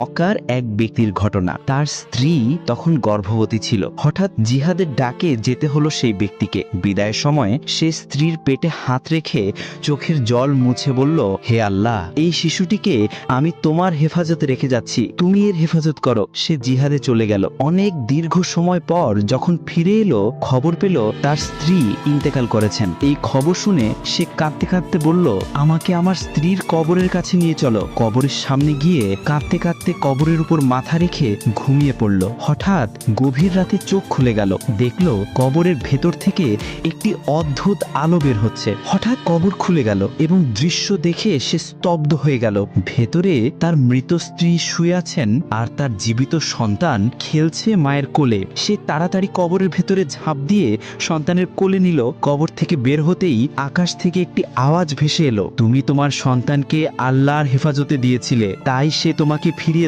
মক্কার এক ব্যক্তির ঘটনা। তার স্ত্রী তখন গর্ভবতী ছিল। হঠাৎ জিহাদের ডাকে যেতে হলো সেই ব্যক্তিকে। বিদায়ের সময় সে স্ত্রীর পেটে হাত রেখে চোখের জল মুছে বলল, হে আল্লাহ, এই শিশুটিকে আমি তোমার হেফাজতে রেখে যাচ্ছি, তুমি এর হেফাজত করো। সে জিহাদে চলে গেল। অনেক দীর্ঘ সময় পর যখন ফিরে এলো, খবর পেল তার স্ত্রী ইন্তেকাল করেছেন। এই খবর শুনে সে কাঁদতে কাঁদতে বলল, আমাকে আমার স্ত্রীর কবরের কাছে নিয়ে চলো। কবরের সামনে গিয়ে কাঁদতে কাঁদতে কবরের উপর মাথা রেখে ঘুমিয়ে পড়ল। হঠাৎ গভীর রাতে চোখ খুলে গেল, দেখলো কবরের ভেতর থেকে একটি অদ্ভুত আলো বের হচ্ছে। হঠাৎ কবর খুলে গেল এবং দৃশ্য দেখে সে স্তব্ধ হয়ে গেল। ভেতরে তার মৃত স্ত্রী শুয়ে আছেন আর তার জীবিত সন্তান খেলছে মায়ের কোলে। সে তাড়াতাড়ি কবরের ভেতরে ঝাঁপ দিয়ে সন্তানের কোলে নিল। কবর থেকে বের হতেই আকাশ থেকে একটি আওয়াজ ভেসে এলো, তুমি তোমার সন্তানকে আল্লাহর হেফাজতে দিয়েছিলে, তাই সে তোমাকে ফিরিয়ে